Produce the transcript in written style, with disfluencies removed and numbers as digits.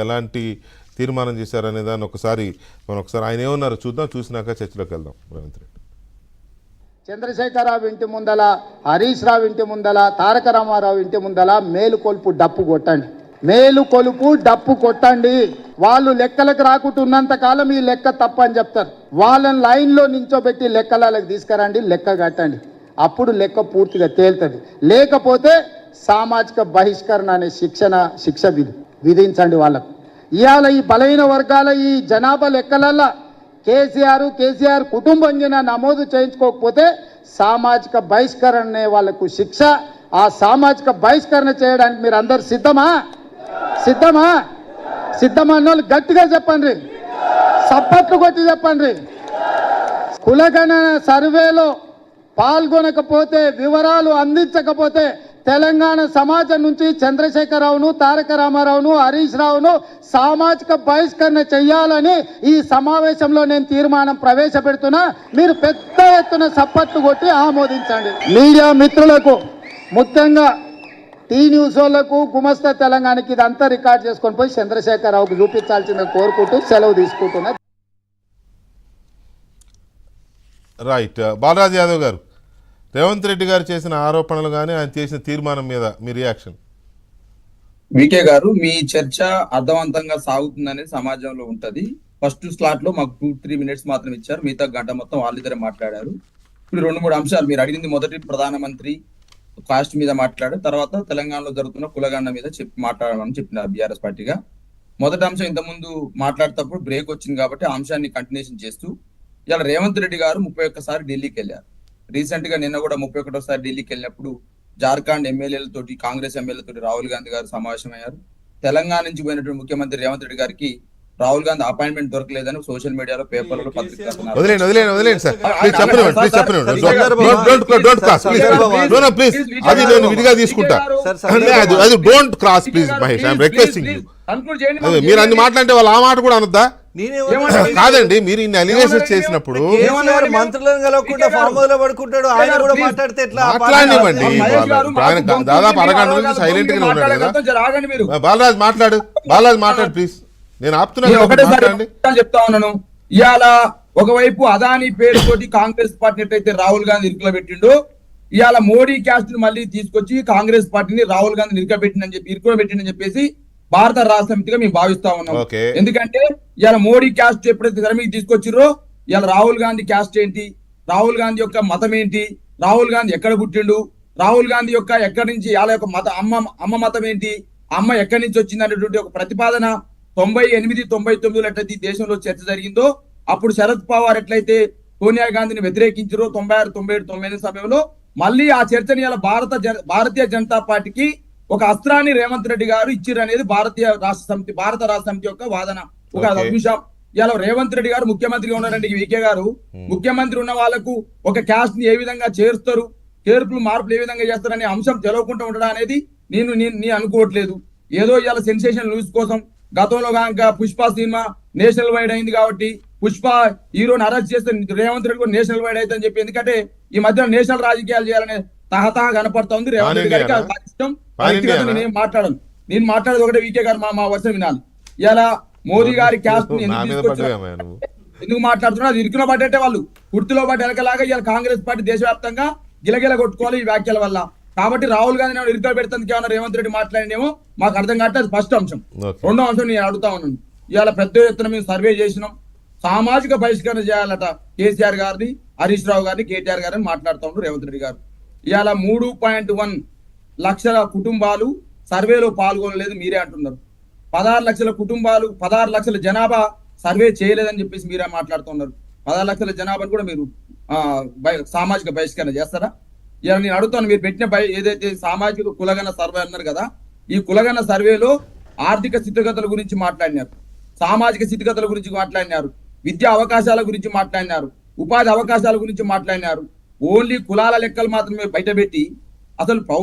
ఎలాంటి తీర్మానం చేశారనే దాన్ని ఒకసారి ఆయన ఏమన్నారో చూద్దాం, చూసినాక చర్చలోకి వెళ్దాం. రేవంత్ రెడ్డి చంద్రశేఖరరావు ఇంటి ముందల, హరీష్ రావు ఇంటి ముందల, తారక రామారావు ఇంటి ముందల మేలుకొలుపు డప్పు కొట్టండి, మేలుకొలుపు డప్పు కొట్టండి. వాళ్ళు లెక్కలకు రాకుంటున్నంత కాలం ఈ లెక్క తప్పని చెప్తారు. వాళ్ళని లైన్లో నించోబెట్టి లెక్కలకు తీసుకురండి, లెక్క కట్టండి, అప్పుడు లెక్క పూర్తిగా తేలుతుంది. లేకపోతే సామాజిక బహిష్కరణ అనే శిక్ష విధించండి వాళ్ళకు. ఇవాళ ఈ బలహీన వర్గాల ఈ జనాభా లెక్కలల్లో కేసీఆర్ కుటుంబం జన నమోదు చేయించుకోకపోతే సామాజిక బహిష్కరణ వాళ్ళకు శిక్ష. ఆ సామాజిక బహిష్కరణ చేయడానికి మీరు అందరు సిద్ధమా అన్న వాళ్ళు గట్టిగా చెప్పండి, సప్పట్లు కొట్టి చెప్పండి. కులగణన సర్వేలో పాల్గొనకపోతే, వివరాలు అందించకపోతే తెలంగాణ సమాజం నుంచి చంద్రశేఖరరావును, తారక రామారావును, హరీష్ రావును సామాజిక బహిష్కరణ చెయ్యాలని ఈ సమావేశంలో నేను తీర్మానం ప్రవేశపెడుతున్నా. మీరు పెద్ద ఎత్తున సప్పట్లు కొట్టి ఆమోదించండి. మీడియా మిత్రులకు, ముఖ్యంగా టీ న్యూస్ వాళ్ళకు, గుమస్తా తెలంగాణకి ఇదంతా రికార్డ్ చేసుకొని పోయి చంద్రశేఖరరావుకు చూపించాల్సిందని కోరుకుంటూ సెలవు తీసుకుంటున్నా. రైట్. బాలరాజ్ యాదవ్ గారు, రేవంత్ రెడ్డి గారు చేసిన ఆరోపణలు కానీ ఆయన చేసిన తీర్మానం మీద మీ రియాక్షన్? వికే గారు, మీ చర్చ అర్థవంతంగా సాగుతుందనేది సమాజంలో ఉంటది. ఫస్ట్ స్లాట్ లో మాకు 2-3 మినిట్స్ మాత్రం ఇచ్చారు, మిగతా గంట మొత్తం వాళ్ళిద్దరే మాట్లాడారు. ఇప్పుడు 2-3 అంశాలు మీరు అడిగింది. మొదటి ప్రధానమంత్రి కాస్ట్ మీద మాట్లాడారు, తర్వాత తెలంగాణలో జరుగుతున్న కులగండ మీద మాట్లాడాలని చెప్పినారు బీఆర్ఎస్ పార్టీగా. మొదటి అంశం ఇంతకుముందు మాట్లాడేటప్పుడు బ్రేక్ వచ్చింది కాబట్టి ఆ అంశాన్ని కంటిన్యూషన్ చేస్తూ ఇలా రేవంత్ రెడ్డి గారు 31 సారి ఢిల్లీకి వెళ్ళారు. రీసెంట్ గా నిన్న కూడా 31సారి ఢిల్లీకి వెళ్ళినప్పుడు జార్ఖండ్ ఎమ్మెల్యేలతోటి, కాంగ్రెస్ ఎమ్మెల్యేలతోటి రాహుల్ గాంధీ గారు సమావేశమయ్యారు. తెలంగాణ నుంచి పోయినటువంటి ముఖ్యమంత్రి రేవంత్ రెడ్డి గారికి రాహుల్ గాంధీ అపాయింట్మెంట్ దొరకలేదని సోషల్ మీడియాలో, పేపర్లలో, పత్రికలు మీరు అన్ని మాట్లాడితే వాళ్ళు ఆ మాట కూడా అనొద్దా? కాదండి, మీరు ఇన్ని అలిగేషన్స్ చేసినప్పుడు మంత్రులను కలవకుండా ఫామ్ హౌస్ లో పడుకుంటాడు, ఆయన కూడా మాట్లాడితే ఎట్లా? మాట్లాడివ్వండి. దాదాపు అరగంట నుంచి సైలెంట్ గా ఉన్నాడు కదా. బాలరాజ్ మాట్లాడు ప్లీజ్. నేను ఆపుతున్నాను, చెప్తా ఉన్నాను. ఇవాళ ఒకవైపు అదానీ పేరుతోటి కాంగ్రెస్ పార్టీ ఎట్లయితే రాహుల్ గాంధీ ఇరుకులో పెట్టిండు, ఇవాళ మోడీ క్యాస్ట్ ని మళ్ళీ తీసుకొచ్చి కాంగ్రెస్ పార్టీని రాహుల్ గాంధీ ఇరుకులో పెట్టిండని చెప్పేసి భారత రాష్ట్ర సమితిగా మేము భావిస్తా ఉన్నాం. ఎందుకంటే ఇవాళ మోడీ క్యాస్ట్ ఎప్పుడైతే తెరమీకి తీసుకొచ్చిరో, ఇవాళ రాహుల్ గాంధీ క్యాస్ట్ ఏంటి, రాహుల్ గాంధీ యొక్క మతం ఏంటి, రాహుల్ గాంధీ ఎక్కడ పుట్టిండు, రాహుల్ గాంధీ యొక్క ఎక్కడి నుంచి వాళ్ళ యొక్క అమ్మ మతం ఏంటి, అమ్మ ఎక్కడి నుంచి వచ్చింది అనేటువంటి ఒక ప్రతిపాదన 98-99 ఎట్లయితే దేశంలో చర్చ జరిగిందో, అప్పుడు శరద్ పవార్ ఎట్లయితే సోనియా గాంధీని వ్యతిరేకించారో 96, 97, 98 సమయంలో మళ్ళీ ఆ చర్చని ఇలా భారతీయ జనతా పార్టీకి ఒక అస్త్రాన్ని రేవంత్ రెడ్డి గారు ఇచ్చిర్రు అనేది భారత రాష్ట్ర సమితి యొక్క వాదన. ఒక అంశం. ఇలా రేవంత్ రెడ్డి గారు ముఖ్యమంత్రిగా ఉన్నారండి. వికే గారు ముఖ్యమంత్రి ఉన్న వాళ్ళకు ఒక క్యాస్ట్ ని ఏ విధంగా చేరుస్తారు, చేర్పులు మార్పులు ఏ విధంగా చేస్తారు అనే అంశం తెలవకుండా ఉండడం అనేది నేను అనుకోవట్లేదు. ఏదో ఇవాళ సెన్సేషన్ న్యూస్ కోసం గతంలో కనుక పుష్ప సినిమా నేషనల్ వైడ్ అయింది కాబట్టి పుష్ప హీరోని అరెస్ట్ చేస్తే రేవంత్ రెడ్డి కూడా నేషనల్ వైడ్ అయితే అని చెప్పి, ఎందుకంటే ఈ మధ్య నేషనల్ రాజకీయాలు చేయాలనే తహతహ కనపడతా ఉంది. రేవంత్ రెడ్డి గారికి ఇష్టం. నేను మాట్లాడేది ఒకటే, వికే గారు మా వర్షం వినాలి. ఇలా మోదీ గారి క్యాస్ట్ ఎందుకు మాట్లాడుతున్నా, అది ఇరుకులో పడ్డట్టే వాళ్ళు కుర్తిలో పడ్డ ఎలకలాగా ఇవాళ కాంగ్రెస్ పార్టీ దేశవ్యాప్తంగా గిలగిల కొట్టుకోవాలి ఈ వ్యాఖ్యల వల్ల. కాబట్టి రాహుల్ గాంధీ ఇరుకులో పెడతానికి ఏమన్నా రేవంత్ రెడ్డి మాట్లాడినేమో మాకు అర్థం కావట్లేదు. అది ఫస్ట్ అంశం. రెండో అంశం నేను అడుగుతా ఉన్నాను. ఇవాళ పెద్ద ఎత్తున మేము సర్వే చేసినాం, సామాజిక బహిష్కరణ చేయాలట కేసీఆర్ గారిని, హరీష్ రావు గారిని, కేటీఆర్ గారిని మాట్లాడుతూ ఉన్నారు రేవంత్ రెడ్డి గారు. ఇవాళ 3.1 లక్షల కుటుంబాలు సర్వేలో పాల్గొనలేదు మీరే అంటున్నారు. 16 లక్షల కుటుంబాలు, 16 లక్షల జనాభా సర్వే చేయలేదని చెప్పేసి మీరే మాట్లాడుతున్నారు. 16 లక్షల జనాభాను కూడా మీరు సామాజిక బహిష్కరణ చేస్తారా? ఇలా నేను అడుగుతాను, మీరు పెట్టిన ఏదైతే సామాజిక కులగణ సర్వే అన్నారు కదా, ఈ కులగణ సర్వేలో ఆర్థిక స్థితిగతుల గురించి మాట్లాడినారు, సామాజిక స్థితిగతుల గురించి మాట్లాడినారు, విద్యా అవకాశాల గురించి మాట్లాడినారు, ఉపాధి అవకాశాల గురించి మాట్లాడినారు. ఓన్లీ కులాల లెక్కలు మాత్రమే బయటపెట్టి అసలు